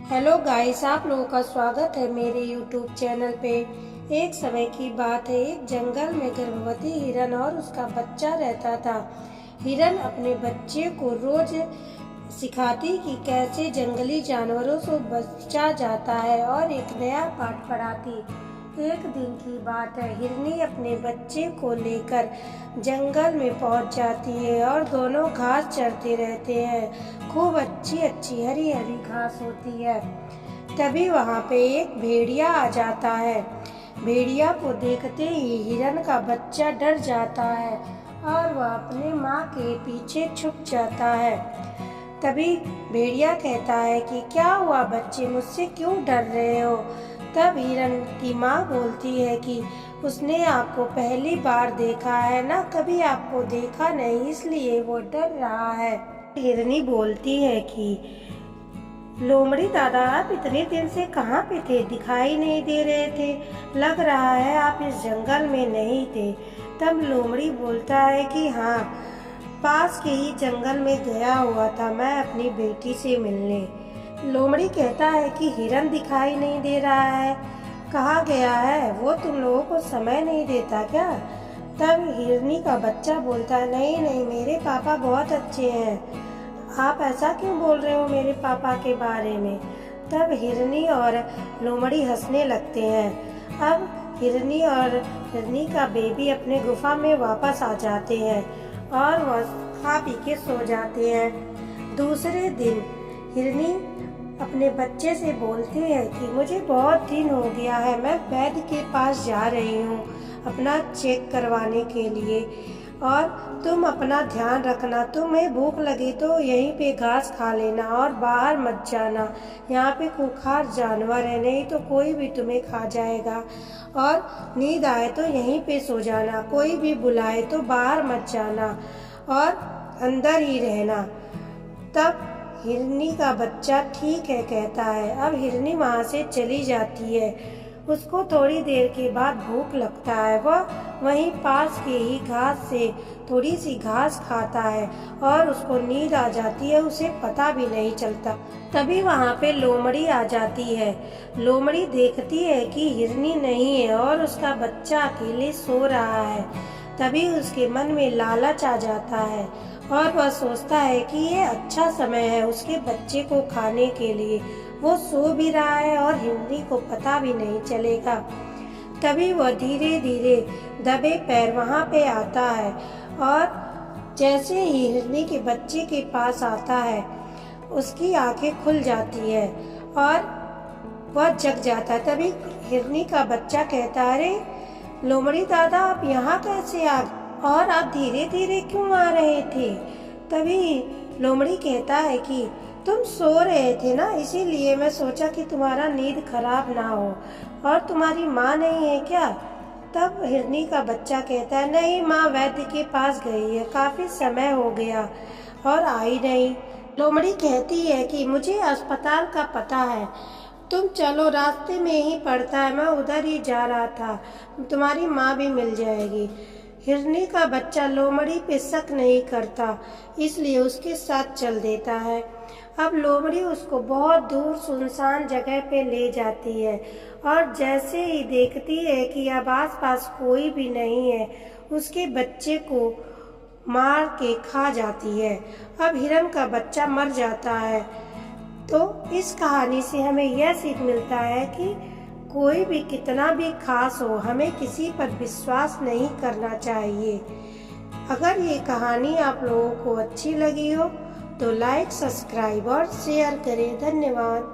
Hello guys, आप लोगों का स्वागत है मेरे यूट्यूब चैनल पे। एक समय की बात है, एक जंगल में गर्भवती हिरन और उसका बच्चा रहता था। हिरन अपने बच्चे को रोज सिखाती कि कैसे जंगली जानवरों से बचा जाता है और एक नया पाठ पढ़ाती। एक दिन की बात है, हिरनी अपने बच्चे को लेकर जंगल में पहुंच जाती है और दोनों घास चरते रहते हैं। खूब अच्छी अच्छी हरी हरी घास होती है। तभी वहां पे एक भेड़िया आ जाता है। भेड़िया को देखते ही हिरन का बच्चा डर जाता है और वह अपने माँ के पीछे छुप जाता है। तभी भेड़िया कहता है कि क्या हुआ बच्चे, मुझसे क्यों डर रहे हो? तब हिरन की माँ बोलती है कि उसने आपको पहली बार देखा है ना, कभी आपको देखा नहीं, इसलिए वो डर रहा है। हिरनी बोलती है कि लोमड़ी दादा, आप इतने दिन से कहाँ पे थे? दिखाई नहीं दे रहे थे, लग रहा है आप इस जंगल में नहीं थे। तब लोमड़ी बोलता है कि हाँ, पास के ही जंगल में गया हुआ था मैं अपनी बेटी से मिलने। लोमड़ी कहता है कि हिरन दिखाई नहीं दे रहा है, कहाँ गया है वो? तुम लोगों को समय नहीं देता क्या? तब हिरनी का बच्चा बोलता है, नहीं नहीं, मेरे पापा बहुत अच्छे हैं, आप ऐसा क्यों बोल रहे हो मेरे पापा के बारे में? तब हिरनी और लोमड़ी हंसने लगते हैं। अब हिरनी और हिरनी का बेबी अपने गुफा में वापस आ जाते हैं और वह खा पी के सो जाते हैं। दूसरे दिन हिरनी अपने बच्चे से बोलती है कि मुझे बहुत दिन हो गया है, मैं वैद्य के पास जा रही हूँ अपना चेक करवाने के लिए, और तुम अपना ध्यान रखना। तुम्हें भूख लगी तो यहीं पे घास खा लेना और बाहर मत जाना, यहाँ पे खूंखार जानवर है, नहीं तो कोई भी तुम्हें खा जाएगा। और नींद आए तो यहीं पे सो जाना, कोई भी बुलाए तो बाहर मत जाना और अंदर ही रहना। तब हिरनी का बच्चा ठीक है कहता है। अब हिरनी वहाँ से चली जाती है। उसको थोड़ी देर के बाद भूख लगता है, वह वहीं पास के ही घास से थोड़ी सी घास खाता है और उसको नींद आ जाती है, उसे पता भी नहीं चलता। तभी वहाँ पे लोमड़ी आ जाती है। लोमड़ी देखती है कि हिरनी नहीं है और उसका बच्चा अकेले सो रहा है। तभी उसके मन में लालच आ जाता है और वह सोचता है कि ये अच्छा समय है उसके बच्चे को खाने के लिए। वो सो भी रहा है और हिरनी को पता भी नहीं चलेगा। तभी वह धीरे धीरे दबे पैर वहाँ पे आता है और जैसे ही हिरनी के बच्चे के पास आता है, उसकी आंखें खुल जाती है और वह जग जाता है। तभी हिरनी का बच्चा कहता है, अरे लोमड़ी दादा, आप यहाँ कैसे आ गए और आप धीरे धीरे क्यों आ रहे थे? तभी लोमड़ी कहता है कि तुम सो रहे थे ना, इसीलिए मैं सोचा कि तुम्हारा नींद खराब ना हो। और तुम्हारी माँ नहीं है क्या? तब हिरनी का बच्चा कहता है, नहीं, माँ वैद्य के पास गई है, काफी समय हो गया और आई नहीं। लोमड़ी कहती है कि मुझे अस्पताल का पता है, तुम चलो, रास्ते में ही पड़ता है, मैं उधर ही जा रहा था, तुम्हारी माँ भी मिल जाएगी। हिरनी का बच्चा लोमड़ी पे शक नहीं करता, इसलिए उसके साथ चल देता है। अब लोमड़ी उसको बहुत दूर सुनसान जगह पे ले जाती है और जैसे ही देखती है कि अब आसपास कोई भी नहीं है, उसके बच्चे को मार के खा जाती है। अब हिरन का बच्चा मर जाता है। तो इस कहानी से हमें यह सीख मिलता है कि कोई भी कितना भी खास हो, हमें किसी पर विश्वास नहीं करना चाहिए। अगर ये कहानी आप लोगों को अच्छी लगी हो तो लाइक, सब्सक्राइब और शेयर करें। धन्यवाद।